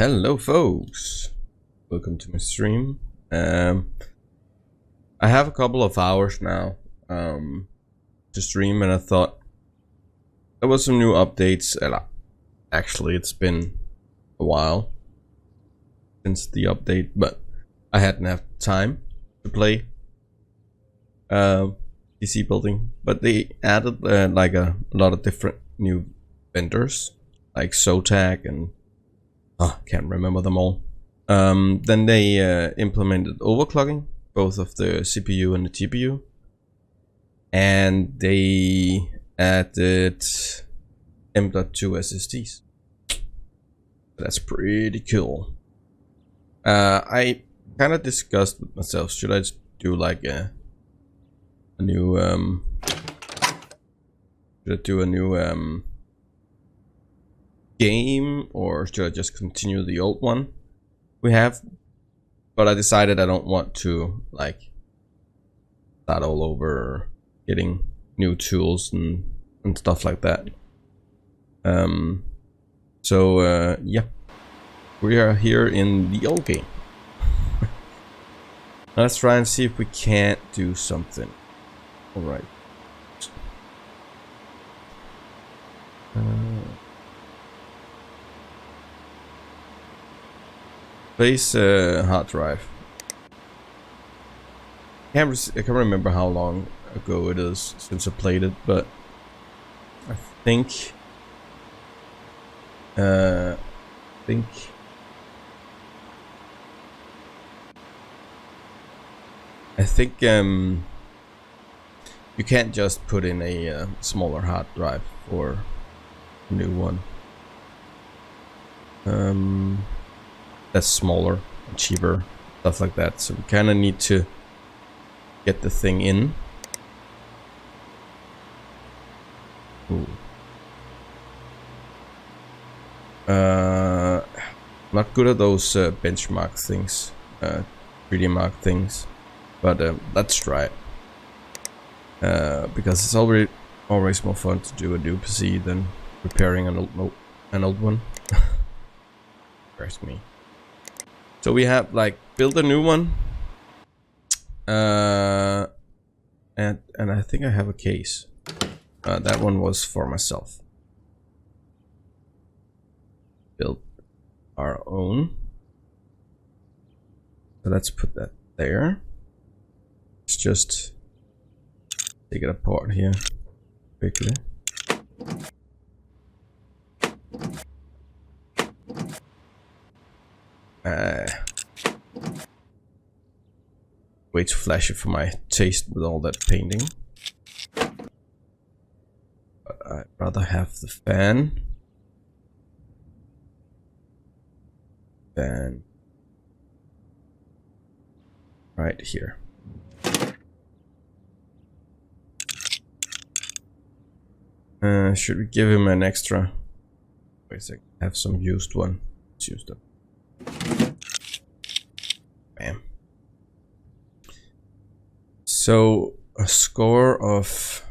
Hello folks, welcome to my stream. I have a couple of hours now to stream, and I thought there was some new updates. Actually, it's been a while since the update, but I hadn't had time to play PC building. But they added like a lot of different new vendors, like Zotac and can't remember them all. Then they implemented overclocking, both of the CPU and the GPU, and they added M.2 SSDs. That's pretty cool. I kind of discussed with myself, should I just do like a new game, or should I just continue the old one we have? But I decided I don't want to like start all over, getting new tools and stuff like that. Yeah, we are here in the old game. Let's try and see if we can't do something. All right. Place hard drive. I can't remember how long ago it is since I played it, but I think you can't just put in a smaller hard drive for a new one. That's smaller and cheaper, stuff like that. So we kind of need to get the thing in. Ooh. Not good at those benchmark things, 3D Mark things, but let's try it. Because it's always more fun to do a new PC than repairing an old one. Scares me. So we have like build a new one, and I think I have a case. That one was for myself. Build our own. So let's put that there. Let's just take it apart here quickly. Way too flashy for my taste with all that painting. But I'd rather have the fan. Fan right here. Should we give him an extra? Wait a sec. I have some used one. Let's use them. Bam. So a score of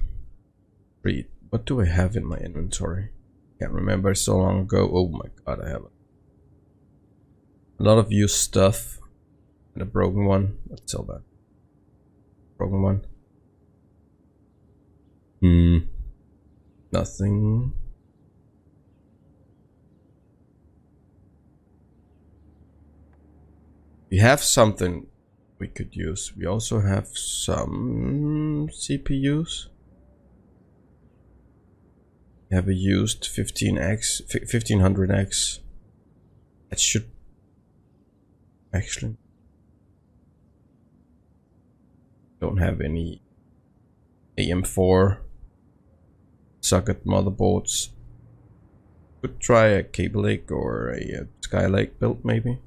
3. What do I have in my inventory? Can't remember, so long ago. Oh my god, I have a lot of used stuff and a broken one. Let's sell that. Broken one. Nothing. We have something we could use. We also have some CPUs. We have a used 1500X. That should actually don't have any AM4 socket motherboards. Could try a Cable Lake or a Skylake build maybe.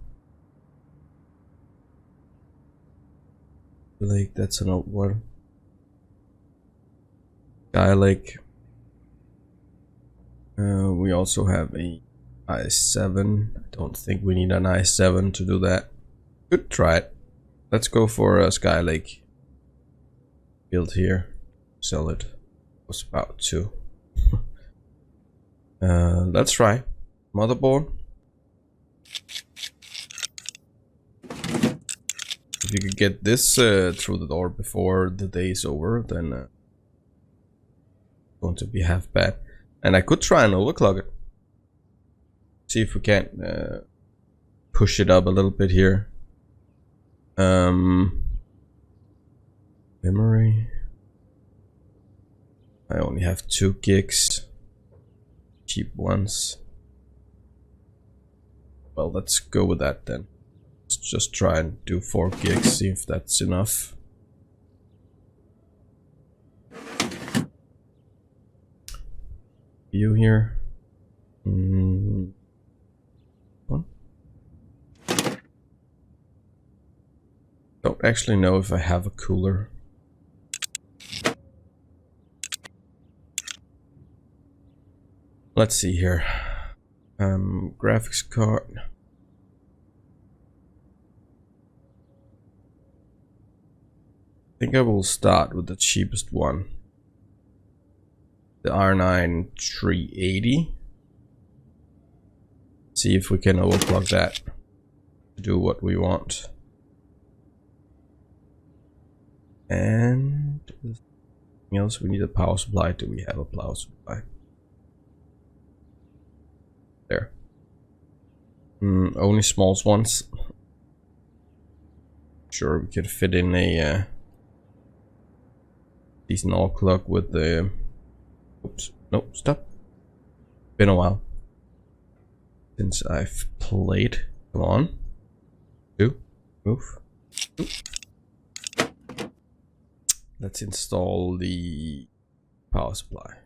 Lake, that's an old one. Skylake. We also have a i7. I don't think we need an i7 to do that. Could try it. Let's go for a Skylake build here. Sell it. Was about to. Let's try motherboard. If you could get this through the door before the day is over, then going to be half bad. And I could try and overclock it. See if we can't push it up a little bit here. Memory. I only have 2 gigs. Cheap ones. Well, let's go with that then. Let's just try and do 4 gigs, see if that's enough. View here. One. Don't actually know if I have a cooler. Let's see here. Graphics card. I think I will start with the cheapest one. The R9 380. See if we can overclock that to do what we want. And anything else? We need a power supply. Do we have a power supply? There. Only small ones. Sure, we could fit in a decent overclock with the. Oops! Nope. Stop. Been a while since I've played. Come on. 2. Move. 2. Let's install the power supply.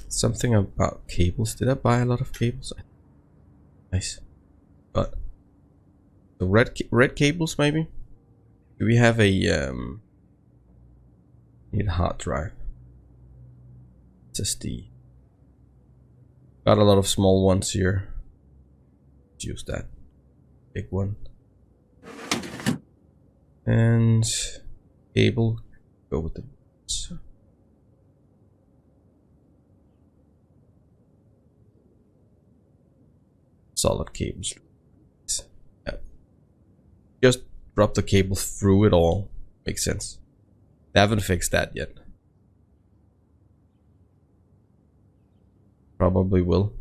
Something about cables. Did I buy a lot of cables? Nice. But the red cables maybe? Do we have a need a hard drive? SSD. Got a lot of small ones here. Let's use that big one. And cable, go with the solid cables. Yeah. Just drop the cable through it all. Makes sense. They haven't fixed that yet. Probably will.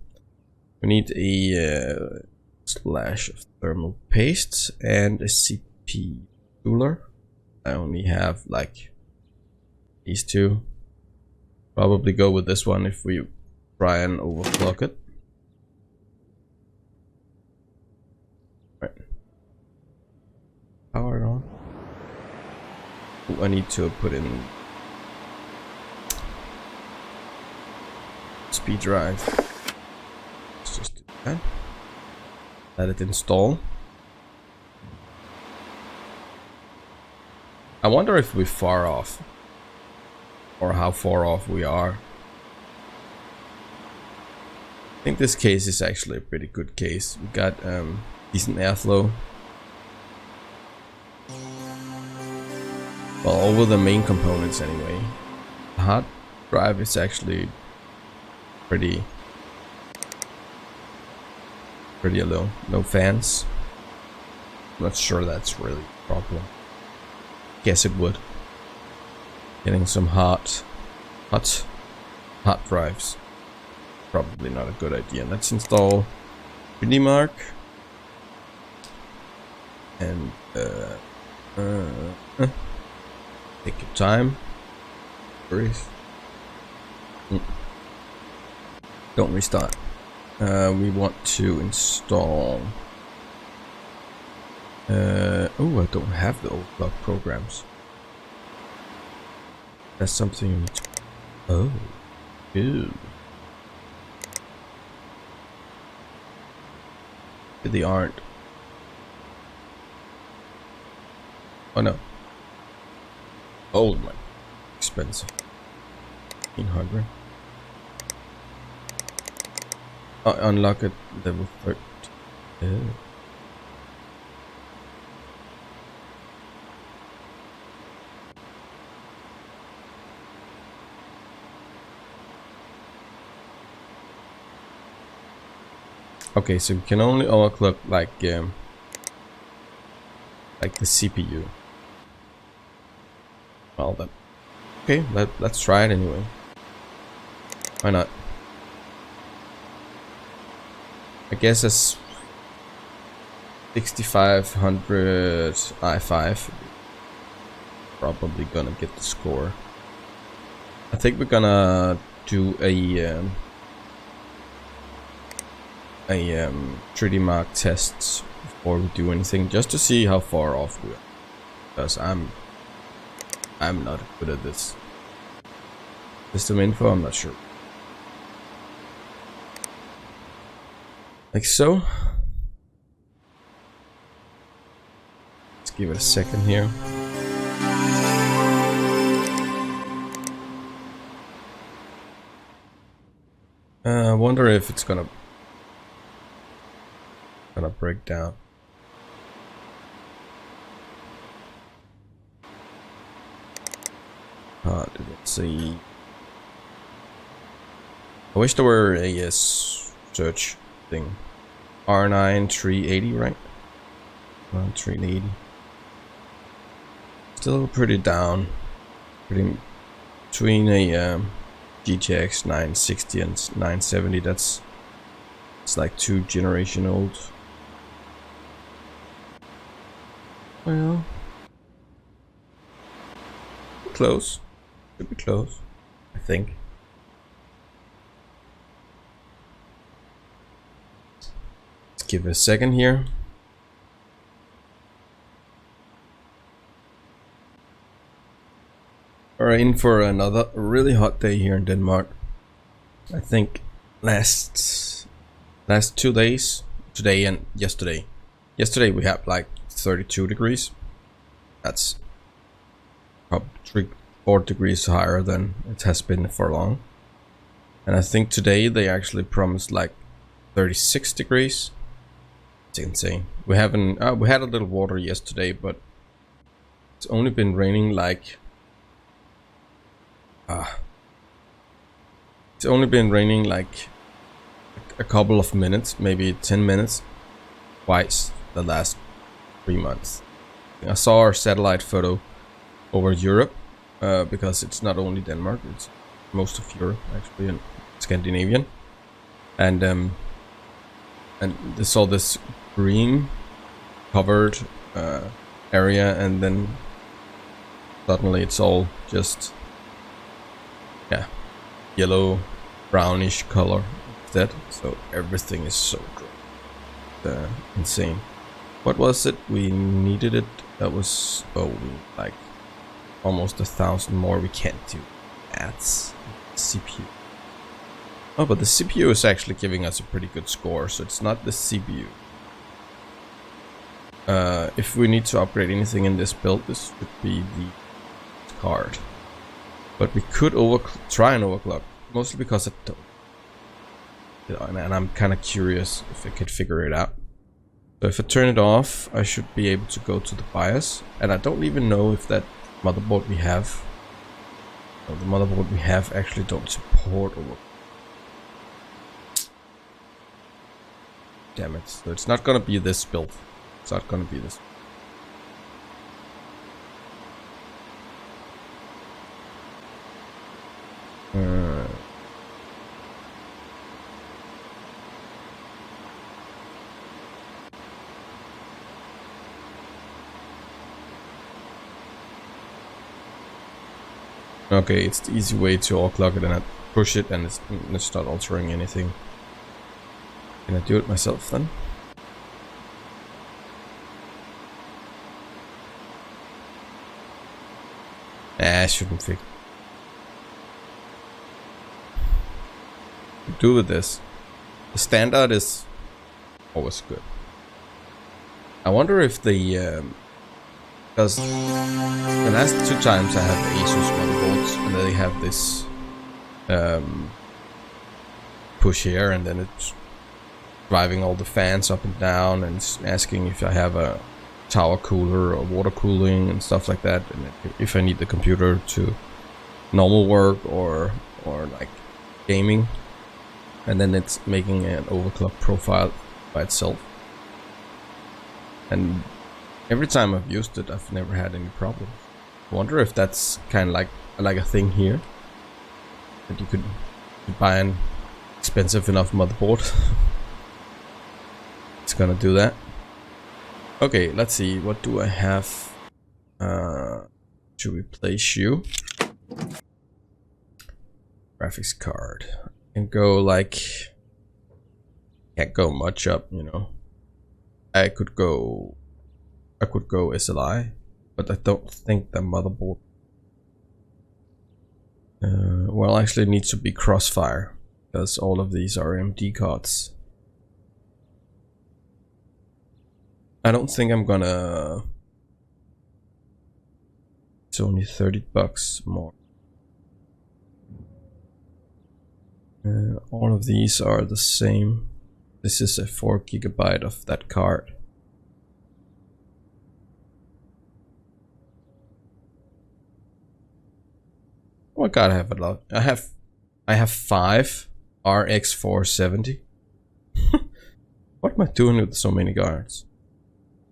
We need a slash of thermal pastes and a CP cooler. I only have like these 2. Probably go with this one if we try and overclock it. Right. Power it on. Ooh, I need to put in speed drive. Let's just do that. Let it install. I wonder if we're far off, or how far off we are. I think this case is actually a pretty good case. We got decent airflow. Well, over the main components anyway. The hard drive is actually pretty low. No fans. I'm not sure that's really a problem. Guess it would. Getting some hot drives. Probably not a good idea. Let's install 3D Mark. And take your time. Breathe. Don't restart. We want to install. Oh, I don't have the overclock programs. That's something you need to. Oh, ew. They aren't. Oh no. Oh my, expensive. 1500. Unlock it level 30. Oh. Okay, so we can only overclock like the CPU. Well then, okay, let's try it anyway. Why not? I guess it's 6500 i5. Probably gonna get the score. I think we're gonna do a 3D Mark tests before we do anything, just to see how far off we are. Because I'm not good at this. System info, I'm not sure. Like so. Let's give it a second here. I wonder if it's gonna break down. Let's see. I wish there were a search thing. R9 380, right? 380. Still pretty down. Pretty between a GTX 960 and 970. It's like 2 generation old. Well, close. Could be close, I think. Let's give it a second here. We're in for another really hot day here in Denmark. I think last 2 days, today and yesterday. Yesterday we had like 32 degrees. That's probably 4 degrees higher than it has been for long. And I think today they actually promised like 36 degrees. It's insane. We haven't we had a little water yesterday, but it's only been raining like it's only been raining like a couple of minutes, maybe 10 minutes twice the last 3 months. I saw our satellite photo over Europe, because it's not only Denmark, it's most of Europe actually, and Scandinavian. And they saw this green covered area, and then suddenly it's all just yellow brownish color instead. So everything is so insane. What was it? We needed it. That was like almost 1,000 more. We can't do ads. CPU. Oh, but the CPU is actually giving us a pretty good score, so it's not the CPU. If we need to upgrade anything in this build, this would be the card. But we could try and overclock, mostly because it don't. And I'm kind of curious if I could figure it out. So if I turn it off, I should be able to go to the BIOS. And I don't even know if that motherboard we have, the motherboard we have actually don't support overclock. Damn it. So it's not gonna be this build. It's not gonna be this. Okay, it's the easy way to overclock it, and I push it and it's not altering anything. Can I do it myself then? I shouldn't fix. Do with this. The standard is always good. I wonder if the because the last 2 times I have Asus motherboards and they have this push here, and then it's driving all the fans up and down, and it's asking if I have a tower cooler or water cooling and stuff like that, and if I need the computer to normal work or like gaming. and then it's making an overclock profile by itself. And every time I've used it, I've never had any problems. I wonder if that's kind of like a thing here, that you could buy an expensive enough motherboard. It's gonna do that. Okay, let's see. What do I have? Should we place you? Graphics card. I can go like... Can't go much up, you know. I could go SLI, but I don't think the motherboard... well, actually it needs to be Crossfire, because all of these are AMD cards. I don't think I'm gonna... It's only $30 more. All of these are the same. This is a 4 GB of that card. Oh my god, I have a lot. I have 5 RX 470. What am I doing with so many cards?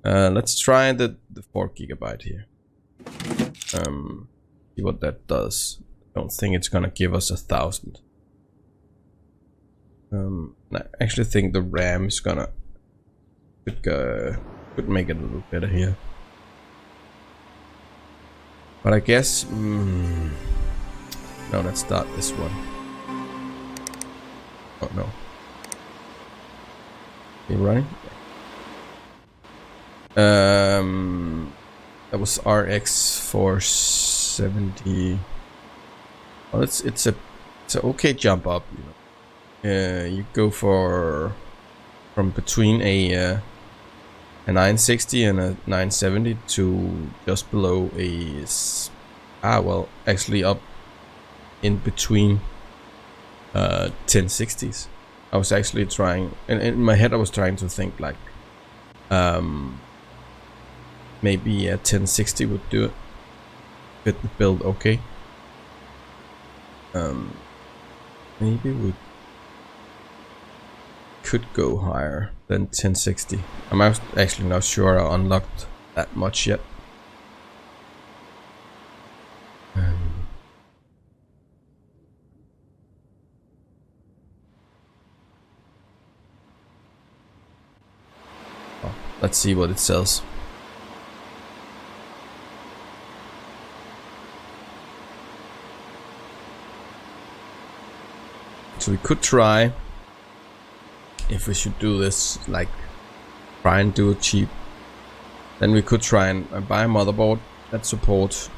Let's try the 4 GB here. See what that does. I don't think it's gonna give us 1,000. I actually think the RAM is gonna could make it a little better here. But I guess no, let's start this one. Oh no. You running? That was RX 470. Well, it's an okay jump up, you know. You go from between a 960 and a 970 to just below a well, actually up in between 1060s. I was actually trying, and in my head I was trying to think like maybe a 1060 would do it, fit the build okay. Maybe we could go higher than 1060. I'm actually not sure I unlocked that much yet. Let's see what it says. So we could try, if we should do this, like try and do it cheap, then we could try and buy a motherboard that supports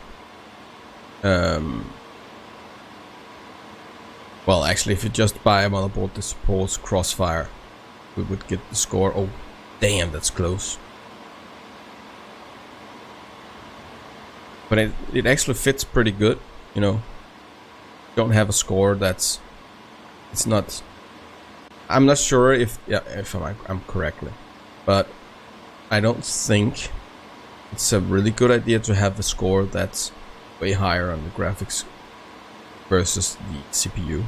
well, actually if you just buy a motherboard that supports Crossfire, we would get the score. Oh damn, that's close. But it actually fits pretty good, you know. Don't have a score that's... It's not... I'm not sure if I'm correctly, but I don't think it's a really good idea to have a score that's way higher on the graphics versus the CPU.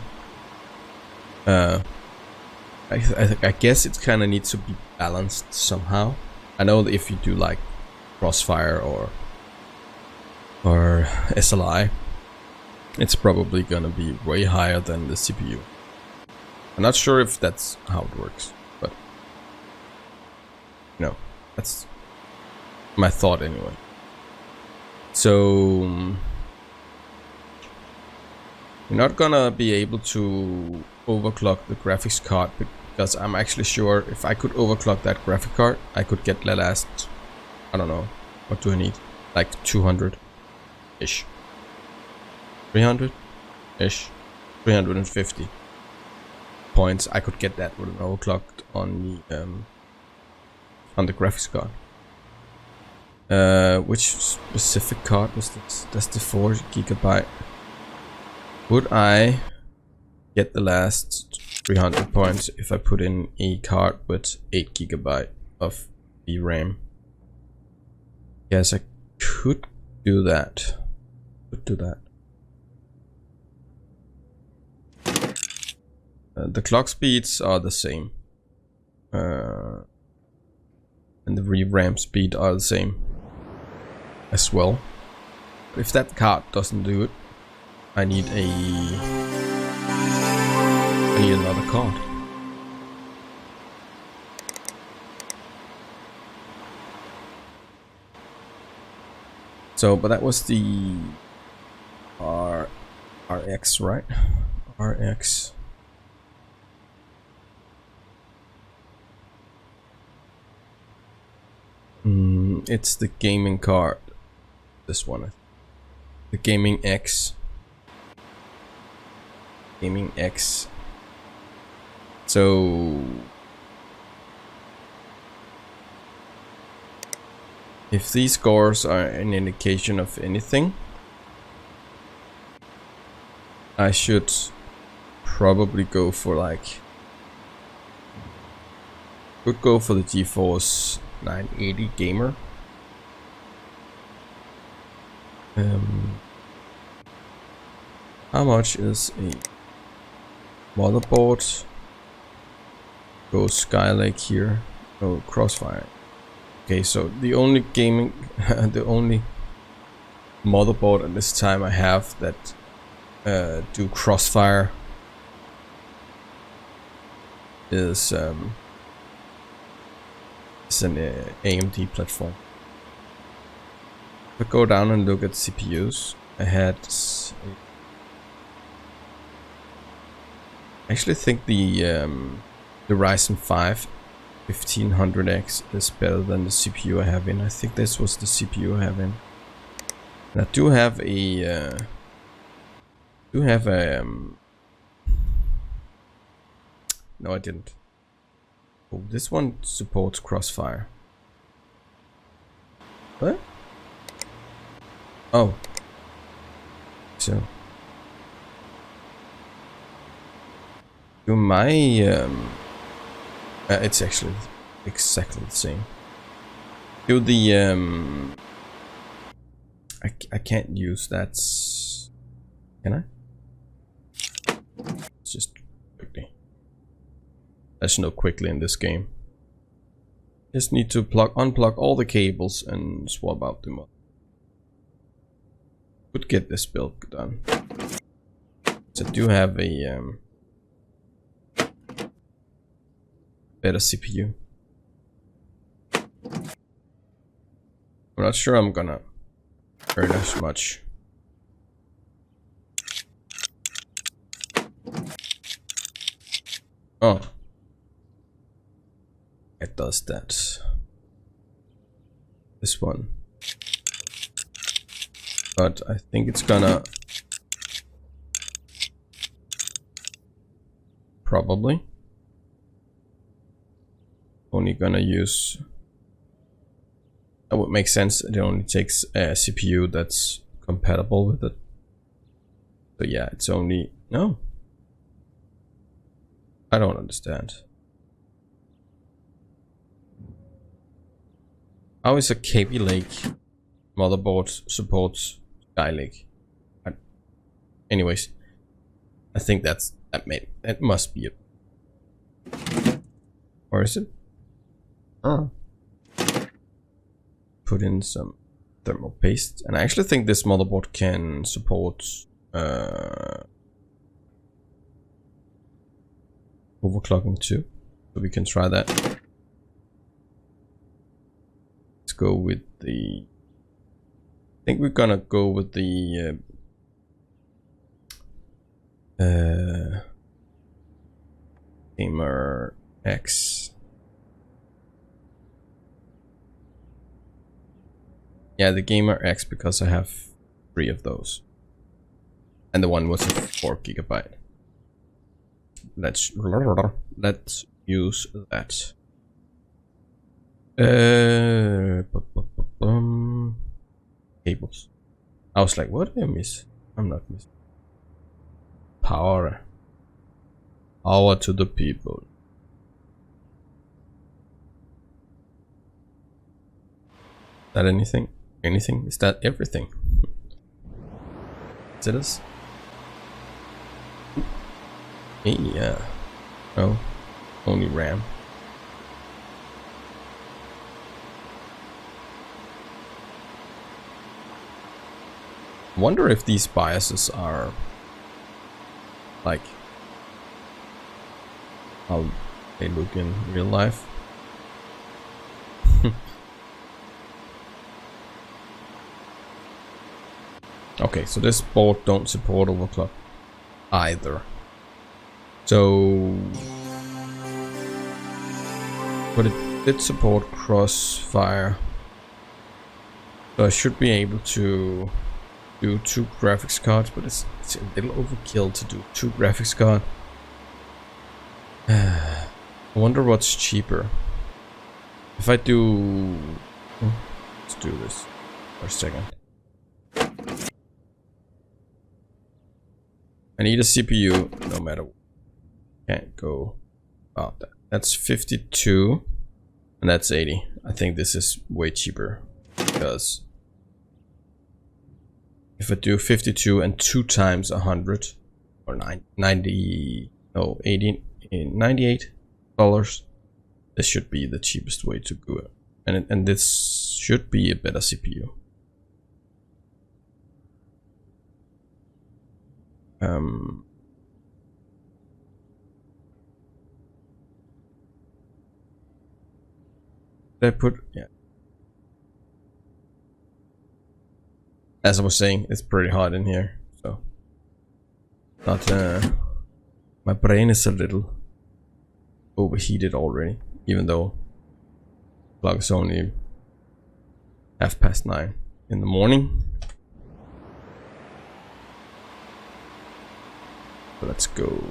I guess it kind of needs to be balanced somehow. I know that if you do like Crossfire or SLI, it's probably gonna be way higher than the CPU. I'm not sure if that's how it works, but you know, that's my thought anyway. So you're not gonna be able to overclock the graphics card, because I'm actually sure if I could overclock that graphic card, I could get the last, I don't know, what do I need? Like 200-ish. 300-ish. 350 points. I could get that with an overclocked on the graphics card. Which specific card was this? That's the 4 GB. Would I get the last 300 points if I put in a card with 8 GB of VRAM? Yes, I could do that. The clock speeds are the same. And the re-ramp speed are the same as well. But if that card doesn't do it, I need another card. So, but that was the RX, right? RX. It's the gaming card. This one. The Gaming X. Gaming X. So if these scores are an indication of anything, I should probably go for like, could go for the GeForce 980 Gamer. How much is a motherboard? Go Skylake here. Oh, Crossfire. Okay, so the only gaming, the only motherboard at this time I have that do Crossfire is an AMD platform. If I go down and look at CPUs, I had. I actually think the Ryzen 5 1500X is better than the CPU I have in. I think this was the CPU I have in. And I do have a no, I didn't. Oh, this one supports Crossfire. What? Oh. So. Do my it's actually exactly the same. Do the I can't use that. Can I? It's just quickly. There's no quickly in this game. Just need to unplug all the cables and swap out the mod. Could get this build done. So I do have a better CPU. I'm not sure I'm gonna earn as much. Oh, it does that. This one, but I think it's gonna probably only gonna use. That would make sense. It only takes a CPU that's compatible with it. So yeah, it's only no. I don't understand. How is a KB Lake motherboard supports Skylake? Anyways, I think that must be it. Or is it? Oh. Put in some thermal paste, and I actually think this motherboard can support overclocking too, so we can try that. Let's go with the. I think we're gonna go with the Gamer X. Yeah, the Gamer X, because I have 3 of those. And the one was a 4 GB. Let's use that. Cables. I was like, what did I miss? I'm not missing. Power. Power to the people. Is that anything? Anything? Is that everything? Is it us? Yeah. Oh, only RAM. Wonder if these biases are like how they look in real life. Okay, so this board don't support overclock either. So, but it did support crossfire. So I should be able to do 2 graphics cards, but it's a little overkill to do 2 graphics cards. I wonder what's cheaper. If I do... let's do this for a second. I need a CPU no matter what. Can't go about that. That's 52 and that's 80. I think this is way cheaper because if I do 52 and 2 times 100 or 90, no, 80, $98, this should be the cheapest way to do it. And this should be a better CPU. Did I put, yeah. As I was saying, it's pretty hot in here, so not my brain is a little overheated already, even though the clock is only 9:30 in the morning. So let's go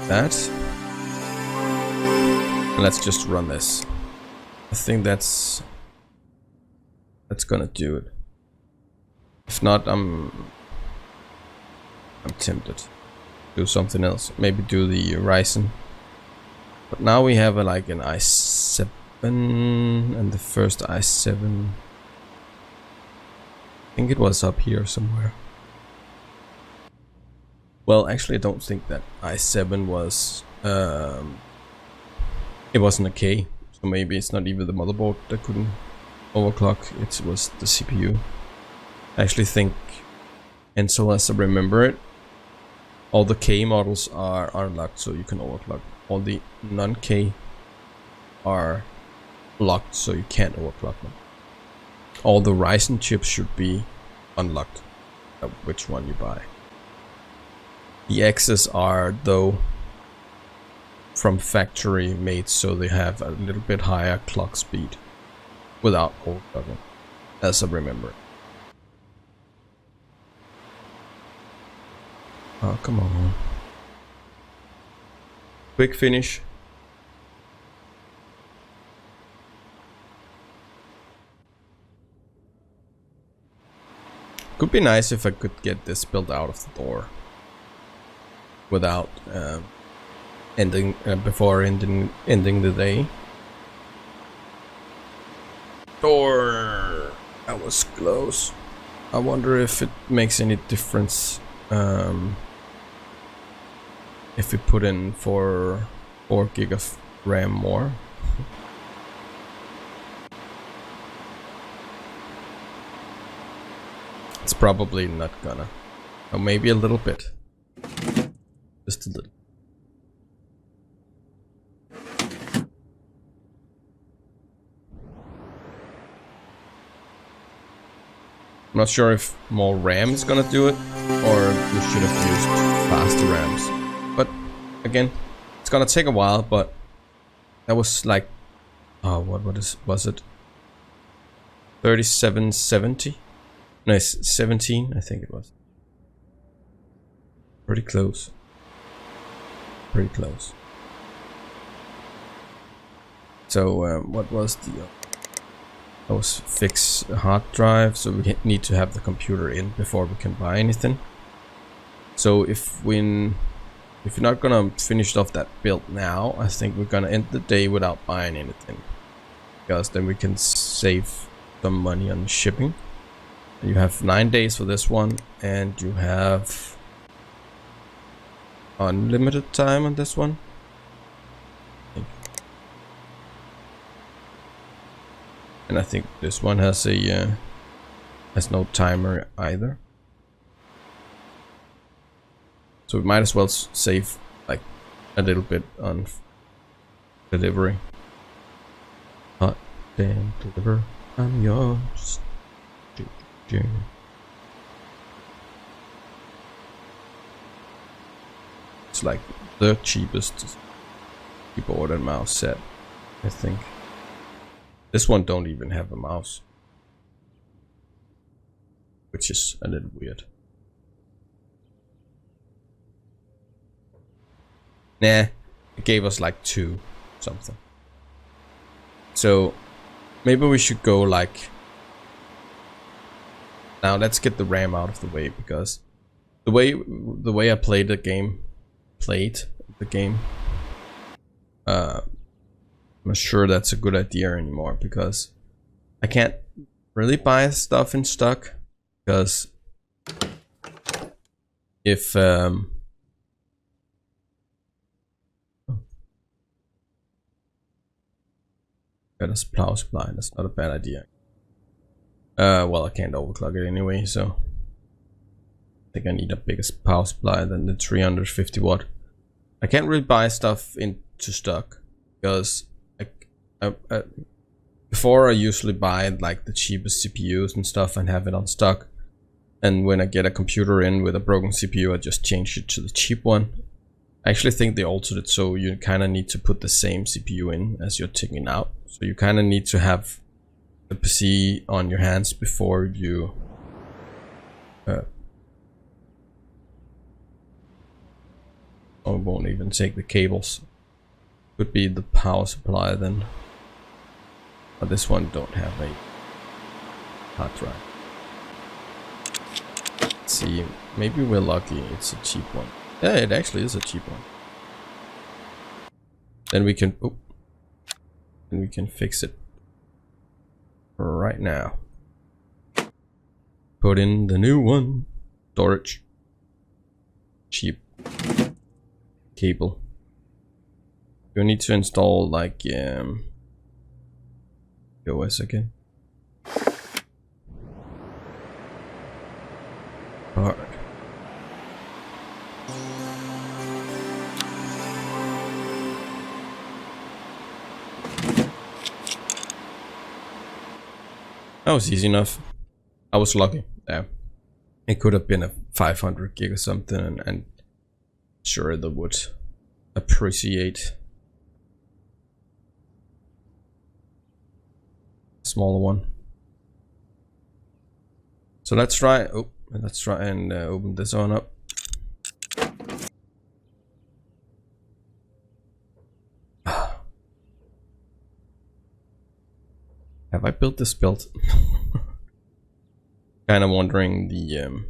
that. And let's just run this. I think that's gonna do it. If not, I'm tempted to do something else. Maybe do the Ryzen. But now we have like an i7 and the first i7. I think it was up here somewhere. Well, actually, I don't think that i7 was. It wasn't a K, so maybe it's not even the motherboard that couldn't overclock. It was the CPU. I actually think, and so as I remember it, all the K models are unlocked, so you can overclock. All the non-K are locked, so you can't overclock them. All the Ryzen chips should be unlocked, which one you buy. The X's are, though, from factory made, so they have a little bit higher clock speed without overclocking, as I remember. Oh, come on. Quick finish. Could be nice if I could get this built out of the door without ending before ending the day. Door. That was close. I wonder if it makes any difference if we put in 4 gig of RAM more. It's probably not gonna. Or maybe a little bit. Just a little. I'm not sure if more RAM is gonna do it, or we should have used faster RAMs. But again, it's gonna take a while. But that was like, oh, was it? 3770? No, it's 17. I think it was. Pretty close. Pretty close. So what was the? That was fix a hard drive, so we need to have the computer in before we can buy anything. So if we're not gonna finish off that build now, I think we're gonna end the day without buying anything, because then we can save some money on shipping. You have 9 days for this one, and you have unlimited time on this one. And I think this one has a has no timer either. So we might as well save like a little bit on delivery. Hot damn, deliver, I'm yours. It's like the cheapest keyboard and mouse set, I think. This one don't even have a mouse, which is a little weird. Nah, it gave us like 2 something. So maybe we should go like... Now let's get the RAM out of the way, because the way I played the game, I'm not sure that's a good idea anymore, because I can't really buy stuff in stock, because if got a power supply, that's not a bad idea. Well, I can't overclock it anyway, so I think I need a bigger power supply than the 350 watt. I can't really buy stuff into stock, because before I usually buy like the cheapest CPUs and stuff and have it on stock, and when I get a computer in with a broken CPU, I just change it to the cheap one. I actually think they altered it so you kind of need to put the same CPU in as you're taking out, so you kind of need to have the PC on your hands before you or won't even take the cables. Could be the power supply then, but this one don't have a hard drive. Let's see, maybe we're lucky it's a cheap one. Yeah, it actually is a cheap one. Then we can fix it right now. Put in the new one. Storage. Cheap. Cable. You need to install like OS again. Alright. That was easy enough. I was lucky. Yeah. It could have been a 500 gig or something, and sure they would appreciate a smaller one. So let's try and open this one up. Have I built this build? Kind of wondering the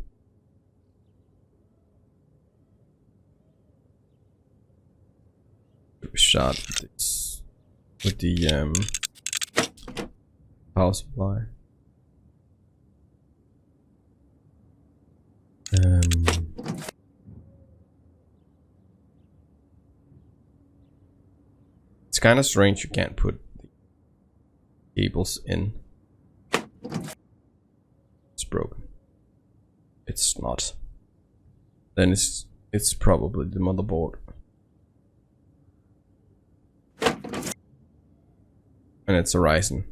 shot with the power supply. It's kind of strange you can't put the cables in. It's broken. It's not. Then it's probably the motherboard. And it's a Ryzen.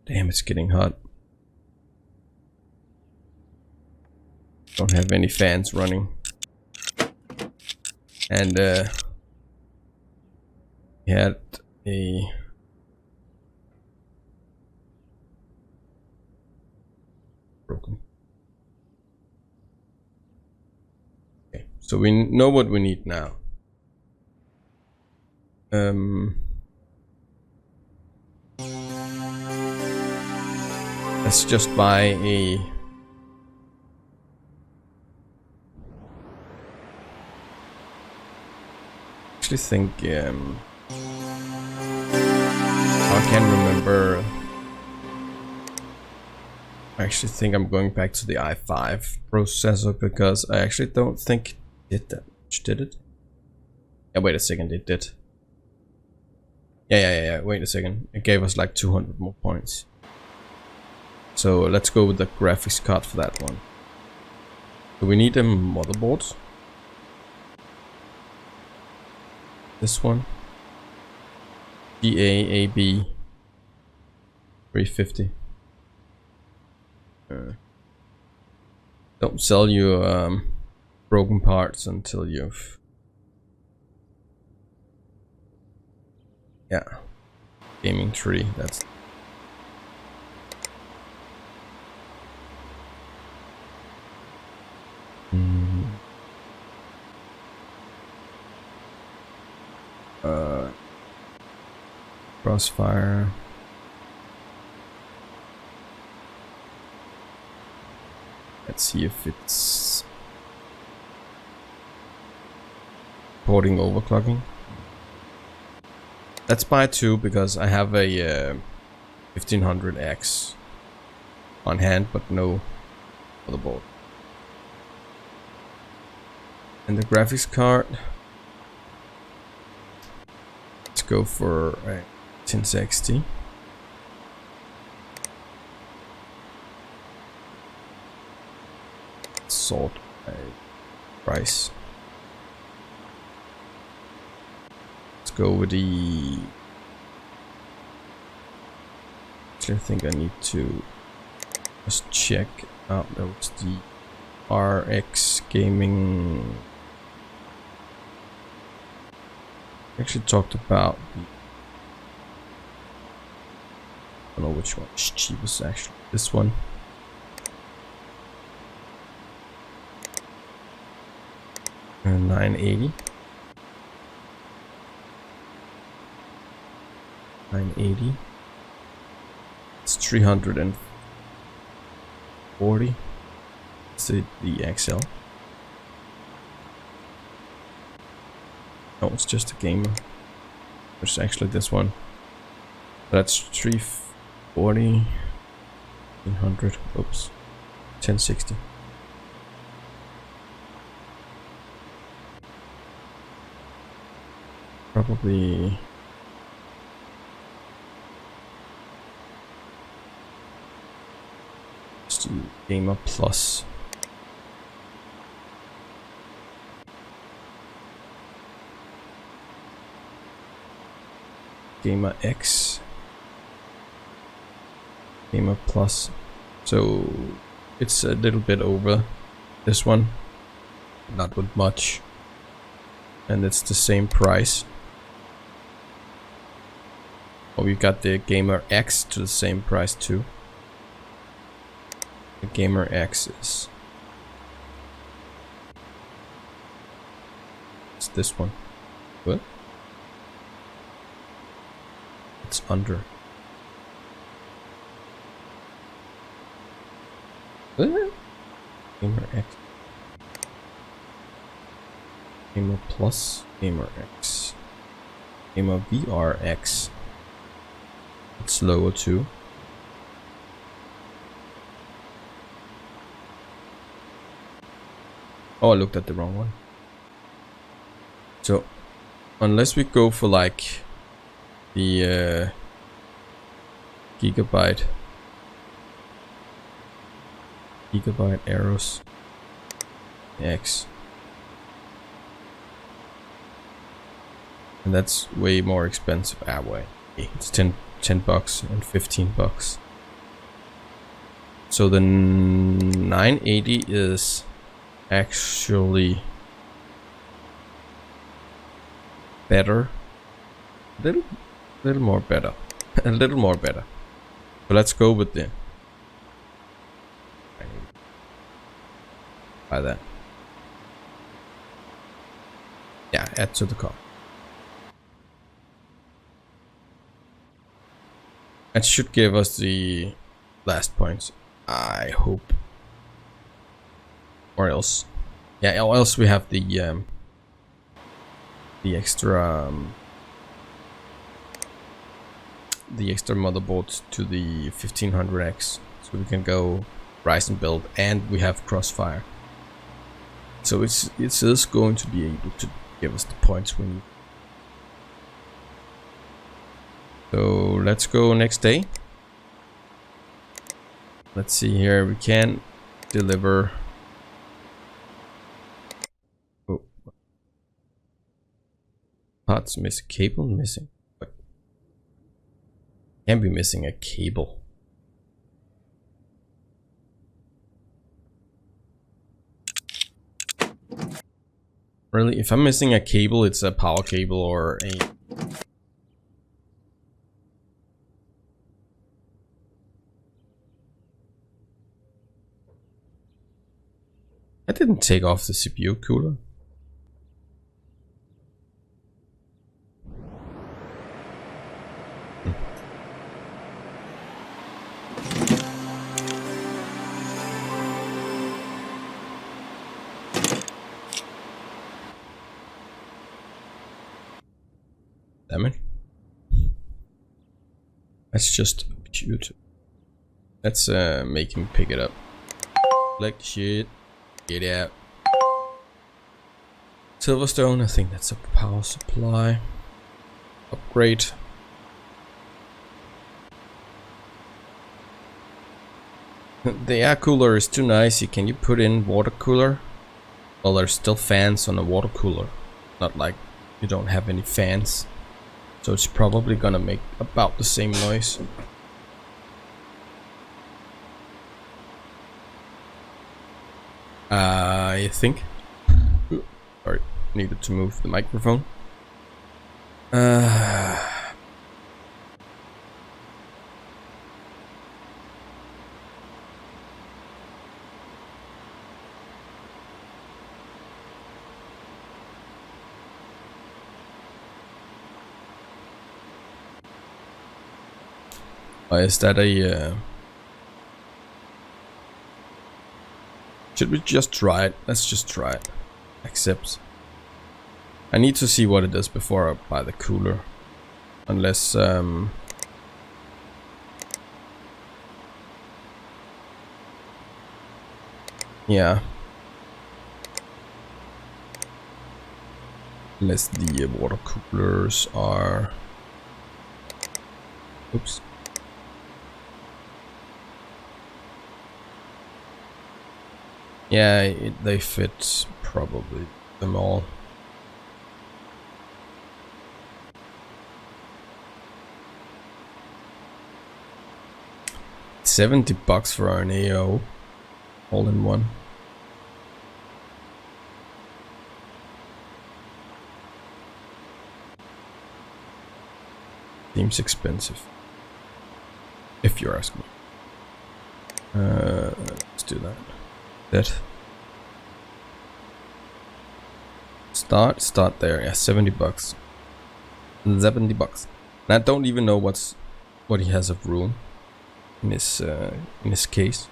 Damn, it's getting hot. Don't have any fans running. And we had a broken. Okay, so we know what we need now. Let's just buy a actually think I can't remember. I actually think I'm going back to the i5 processor because I actually don't think it did that much, did it? Yeah, wait a second, it did. Yeah, wait a second. It gave us like 200 more points. So let's go with the graphics card for that one. Do we need a motherboard? This one? GAAB 350. Don't sell you broken parts until you've... Yeah. Gaming tree, that's... Crossfire. Let's see if it's supporting overclocking. Let's buy two because I have a 1500X on hand, but no motherboard. And the graphics card, let's go for 1060. Sort by price. Let's go with the... Actually, I think I need to just check out. That was the RX Gaming. Actually talked about the... I don't know which one is cheapest actually. This one. And 980. 980. It's 340. It's the XL. Oh, it's just a gamer. There's actually this one. That's 340. 300. Oops. 1060. Probably just do Gamer Plus. Gamer X. Gamer Plus. So it's a little bit over this one. Not with much. And it's the same price. Oh, we got the Gamer X to the same price too. The Gamer X is... It's this one. What? It's under. What? Gamer X. Gamer Plus. Gamer X. Gamer VRX. It's lower too. Oh, I looked at the wrong one. So, unless we go for like the gigabyte arrows X, and that's way more expensive. Ah, wait, it's 10 bucks and 15 bucks. So the 980 is actually better, little more better, a little more better. So let's go with the buy that. Yeah, add to the cart. That should give us the last points, I hope. Or else, yeah, or else we have the the extra motherboards to the 1500X, so we can go Ryzen build, and we have Crossfire. So it is going to be able to give us the points we need. So let's go next day. Let's see here. We can deliver. Oh, parts missing. Cable missing. What? Can't be missing a cable. Really? If I'm missing a cable, it's a power cable or a... I didn't take off the CPU cooler. Damn it. That's just cute. Let's make him pick it up. Like shit. Get out. Silverstone, I think that's a power supply. Upgrade. The air cooler is too nice. Can you put in water cooler? Well, there's still fans on the water cooler. Not like you don't have any fans. So it's probably gonna make about the same noise. I think. Sorry, needed to move the microphone. Is that a... Should we just try it? Let's just try it. Accept. I need to see what it is before I buy the cooler. Unless... yeah. Unless the water coolers are... Oops. Yeah, they fit probably them all. $70 for an AO, all in one. Seems expensive, if you ask me. Let's do that. Start there. Yeah, $70. $70. And I don't even know what he has of room in his case.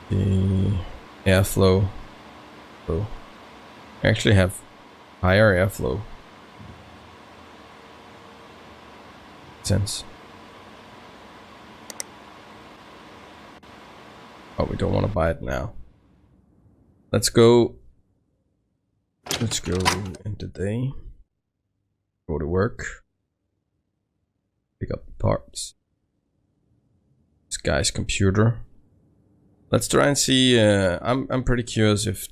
The airflow. Oh, I actually have higher airflow. Sense. Oh, we don't want to buy it now. Let's go into day. Go to work. Pick up the parts. This guy's computer. Let's try and see. I'm pretty curious if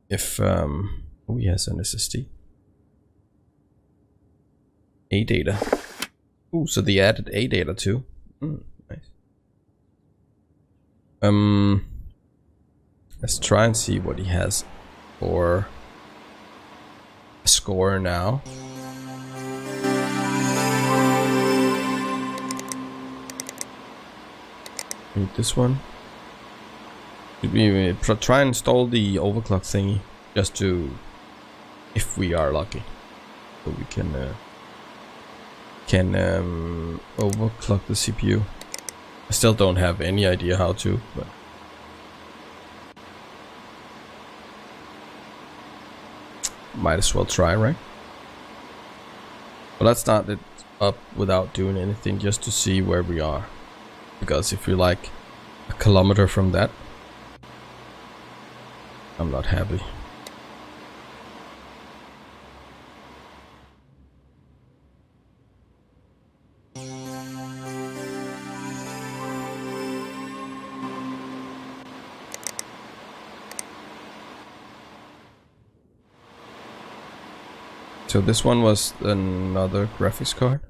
he has an SSD. A data. Ooh, so they added A data too. Nice. Let's try and see what he has for a score now. Need this one. Should we try and install the overclock thingy just to, if we are lucky, so we can overclock the CPU. I still don't have any idea how to, but might as well try, right? But let's start it up without doing anything, just to see where we are. Because if you're like a kilometer from that, I'm not happy. So this one was another graphics card.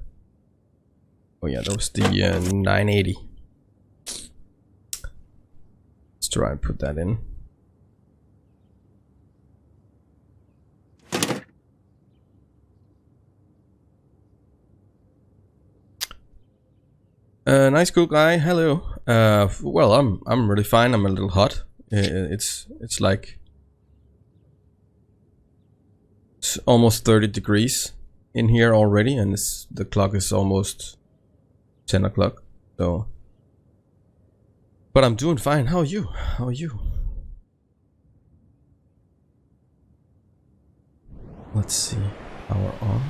Oh yeah, that was the 980. Let's try and put that in. Nice cool guy. Hello. Well, I'm really fine. I'm a little hot. It's like it's almost 30 degrees in here already, and the clock is almost 10 o'clock. So, but I'm doing fine. How are you? How are you? Let's see. Power on.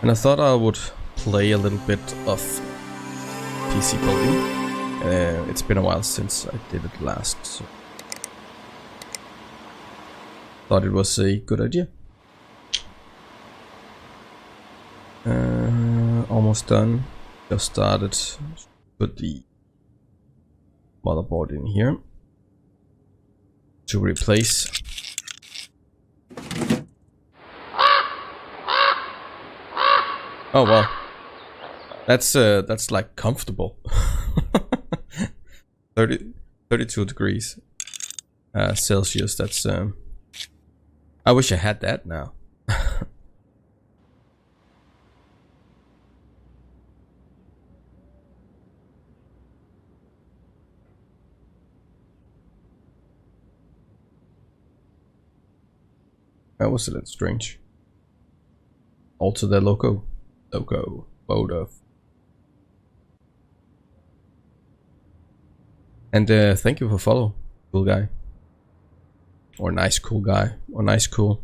And I thought I would play a little bit of PC building. It's been a while since I did it last, so thought it was a good idea. Almost done. Just started. Put the motherboard in here to replace. Oh well, that's like comfortable. 32 degrees Celsius. That's I wish I had that now. That was a little strange. Alter the logo mode of. And thank you for follow, cool guy. Or nice cool guy. Or nice cool.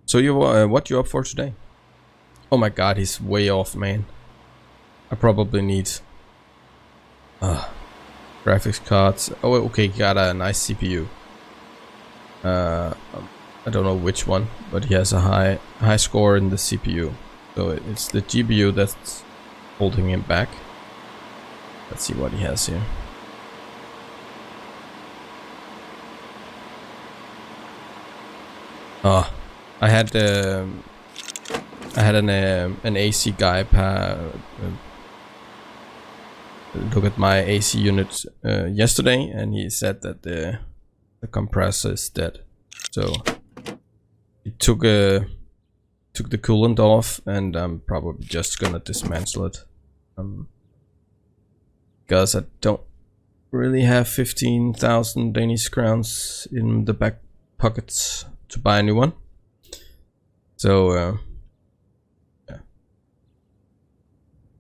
So you what you up for today? Oh my god, he's way off, man. I probably need graphics cards. Oh, okay, got a nice CPU. I don't know which one, but he has a high score in the CPU. So it's the GPU that's holding him back. Let's see what he has here. Oh, I had an AC guy look at my AC unit yesterday, and he said that the compressor is dead. So he took the coolant off, and I'm probably just gonna dismantle it. Because I don't really have 15,000 Danish crowns in the back pockets to buy a new one. So yeah,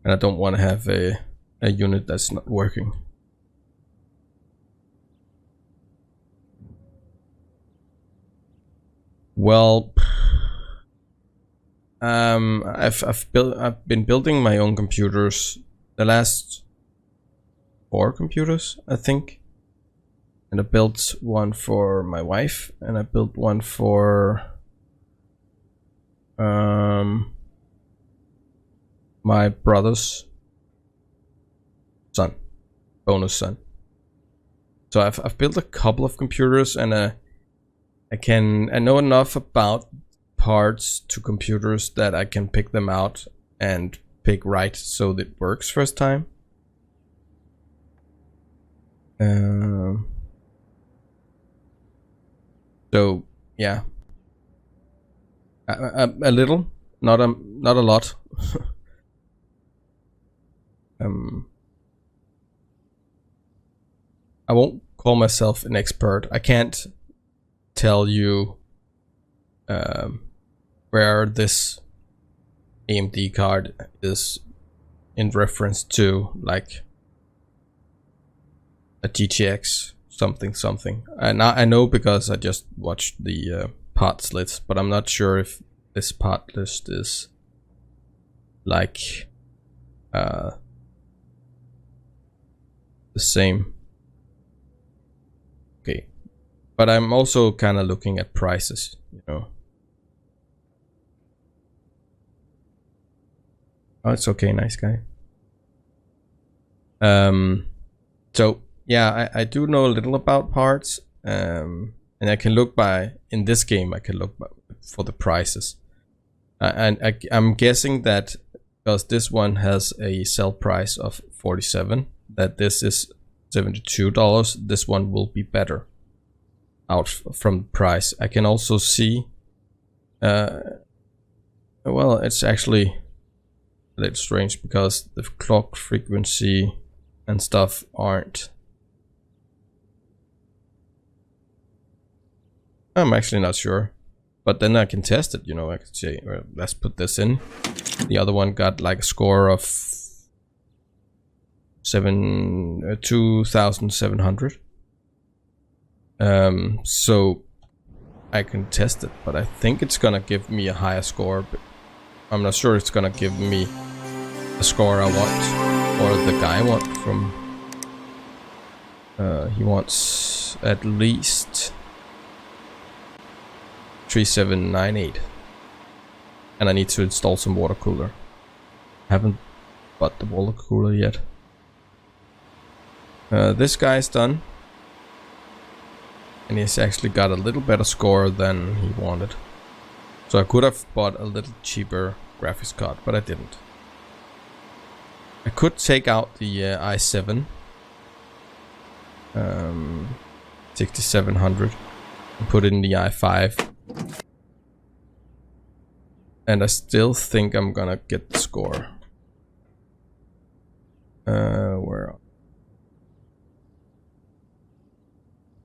and I don't want to have a unit that's not working. Well, I've been building my own computers, the last 4 computers, I think. And I built one for my wife, and I built one for my brother's son, bonus son. So I've built a couple of computers, and I know enough about parts to computers that I can pick them out and pick right so that it works first time. So yeah, a little, not a lot. I won't call myself an expert. I can't tell you where this AMD card is in reference to like a GTX something. And I know because I just watched the parts list, but I'm not sure if this part list is like the same. Okay, but I'm also kind of looking at prices, you know. Oh, it's okay, nice guy. So yeah, I do know a little about parts, and I can look by, in this game I can look by, for the prices, and I'm guessing that because this one has a sell price of 47, that this is $72, this one will be better out from the price. I can also see well, it's actually a little strange because the clock frequency and stuff aren't. I'm actually not sure, but then I can test it, you know. I could say, well, let's put this in. The other one got like a score of 2,700. So I can test it, but I think it's gonna give me a higher score, but I'm not sure it's gonna give me the score I want, or the guy want from. He wants at least 3798, and I need to install some water cooler. Haven't bought the water cooler yet. This guy's done, and he's actually got a little better score than he wanted. So I could have bought a little cheaper graphics card, but I didn't. I could take out the i7 6700 and put in the i5, and I still think I'm gonna get the score. Where?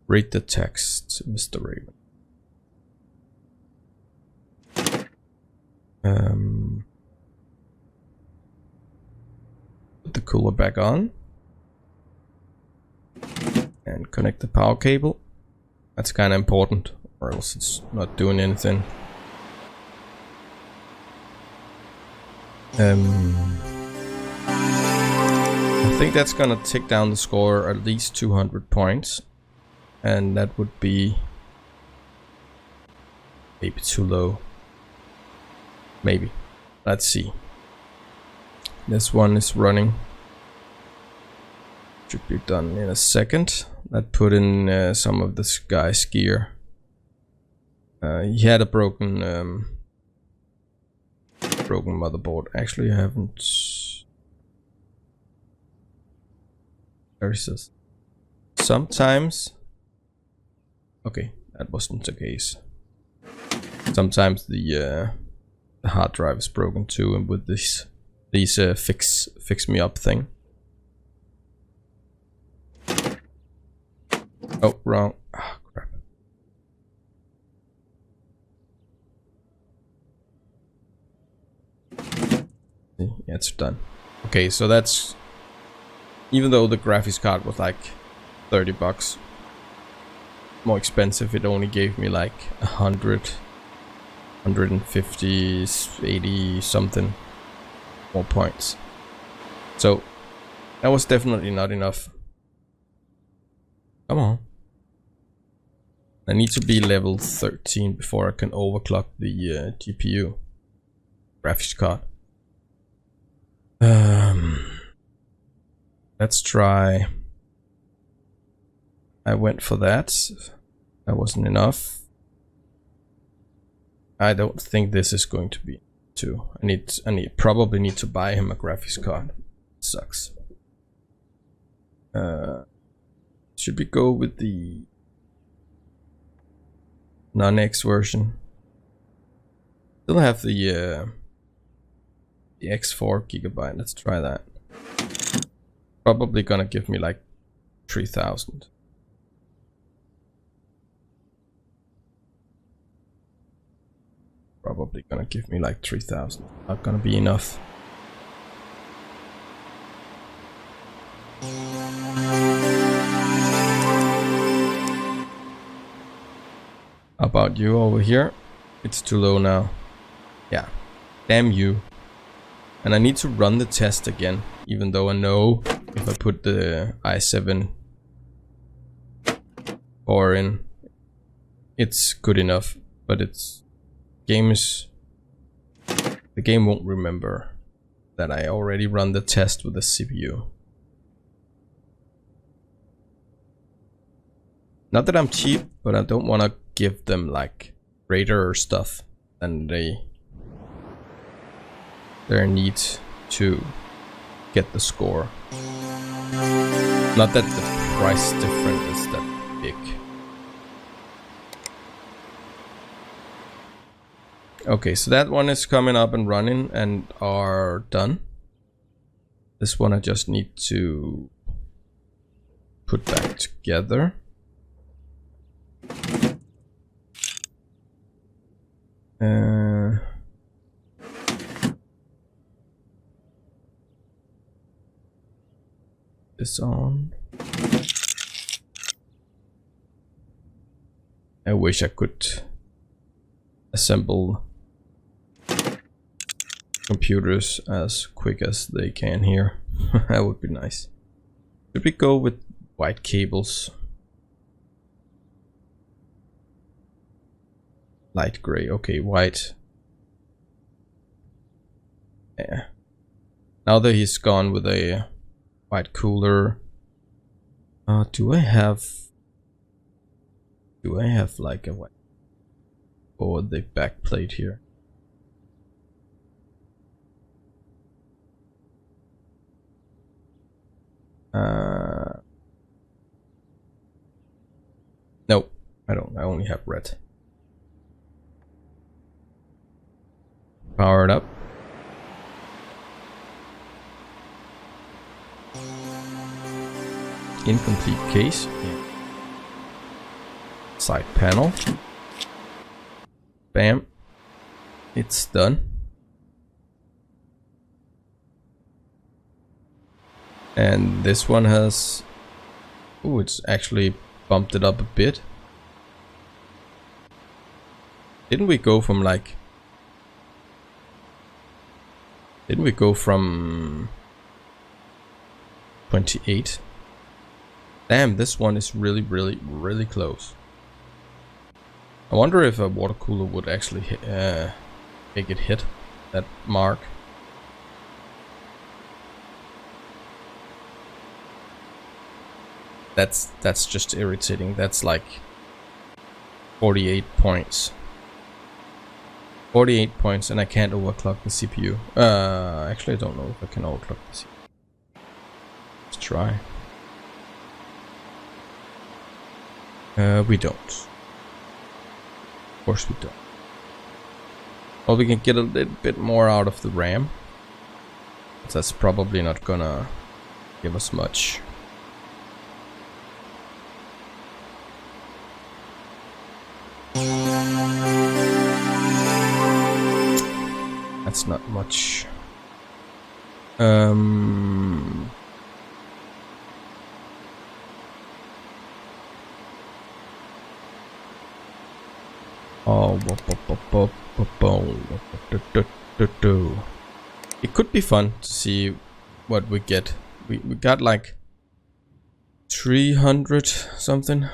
Read the text, Mr. Raven. Put the cooler back on and connect the power cable. That's kind of important, or else it's not doing anything. I think that's gonna take down the score at least 200 points, and that would be maybe too low. Maybe. Let's see. This one is running. Should be done in a second. Let's put in some of this guy's gear. He had a broken motherboard. Actually, I haven't. There it says. Sometimes. Okay, that wasn't the case. Sometimes the hard drive is broken too, and with these fix me up thing. Oh, wrong. Ah, crap. Yeah, it's done. Okay, so that's, even though the graphics card was like 30 bucks more expensive, it only gave me like 100, 150, 80 something more points. So that was definitely not enough. Come on. I need to be level 13 before I can overclock the GPU graphics card. Let's try. I went for that. That wasn't enough. I don't think this is going to be too. I probably need to buy him a graphics card. Sucks. Should we go with the non-X version? Still have the X4 gigabyte. Let's try that. Probably gonna give me like 3,000. Probably gonna give me like 3,000. Not gonna be enough. How about you over here? It's too low now. Yeah. Damn you. And I need to run the test again, even though I know if I put the i7 core in, it's good enough. But the game won't remember that I already run the test with the CPU. Not that I'm cheap, but I don't want to give them like greater stuff than they need to get the score. Not that the price difference is that big. Okay, so that one is coming up and running and are done. This one I just need to put back together. This on. I wish I could assemble computers as quick as they can here. That would be nice. Should we go with white cables? Light gray, okay, white. Yeah. Now that he's gone with a white cooler, do I have like a white or the back plate here? Nope, I don't. I only have red. Power it up. Incomplete case. Yeah. Side panel. Bam. It's done. And this one has... Oh, it's actually bumped it up a bit. Didn't we go from like... Didn't we go from 28? Damn, this one is really close. I wonder if a water cooler would actually make it hit that mark. That's just irritating. That's like 48 points. 48 points, and I can't overclock the CPU. Actually, I don't know if I can overclock the CPU. Let's try. We don't. Of course we don't. Well, we can get a little bit more out of the RAM. But that's probably not gonna give us much. That's not much. Oh, it could be fun to see what we get. We got like 300 something.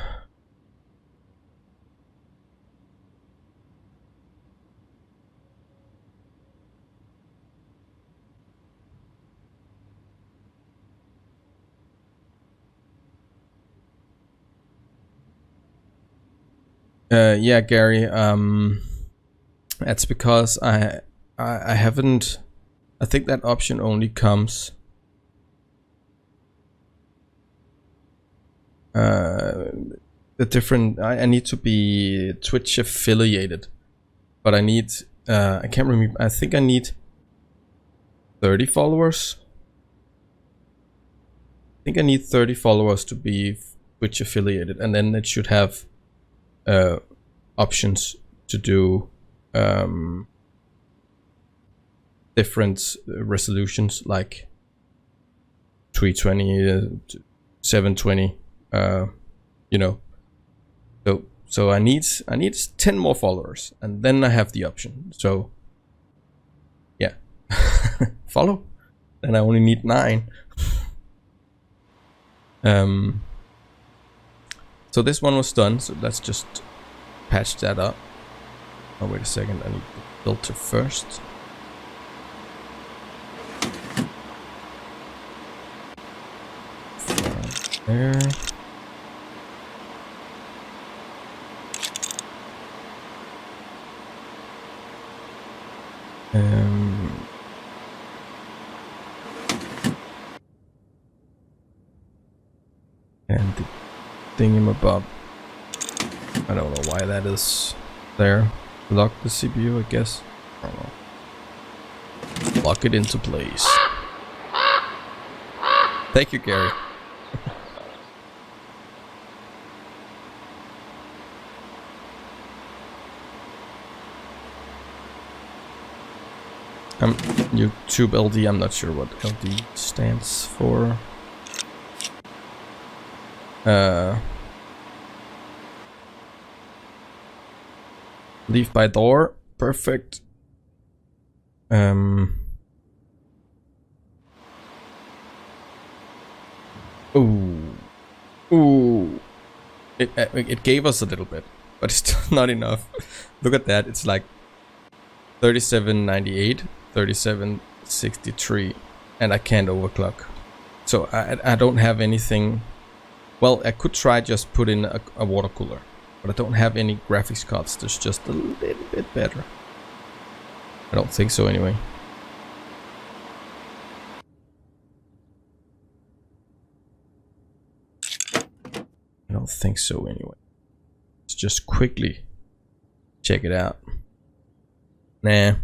Yeah, Gary. That's because I haven't. I think that option only comes. The different. I need to be Twitch affiliated, but I need. I can't remember. I think I need 30 followers. I think I need 30 followers to be Twitch affiliated, and then it should have options to do different resolutions like 320, 720, you know. So I need 10 more followers, and then I have the option. So yeah, follow. Then I only need 9. So this one was done. So let's just patch that up. Oh wait a second, I need the filter first. There. And the thingamabob, I don't know why that is there. Lock the CPU, I guess. I don't know. Lock it into place. Thank you, Gary. YouTube LD, I'm not sure what LD stands for. Leave by door, perfect. Ooh. It gave us a little bit, but it's still not enough. Look at that, it's like 3798, 3763, and I can't overclock. So I don't have anything. Well, I could try just put in a water cooler, but I don't have any graphics cards. There's just a little bit better. I don't think so anyway. I don't think so anyway. Let's just quickly check it out. Nah.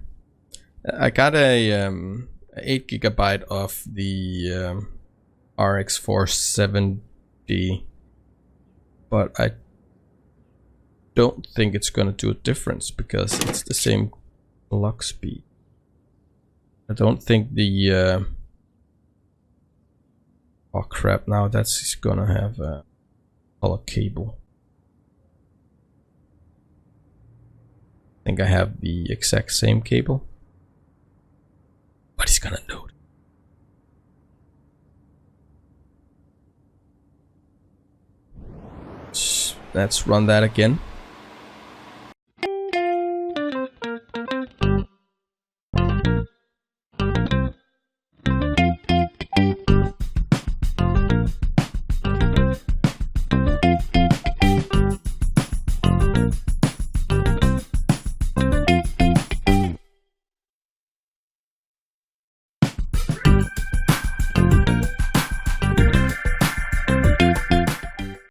I got a 8 GB of the RX 470, but I don't think it's gonna do a difference because it's the same clock speed. I don't think the oh crap, now that's gonna have a color cable. I think I have the exact same cable, but it's gonna load. Let's run that again.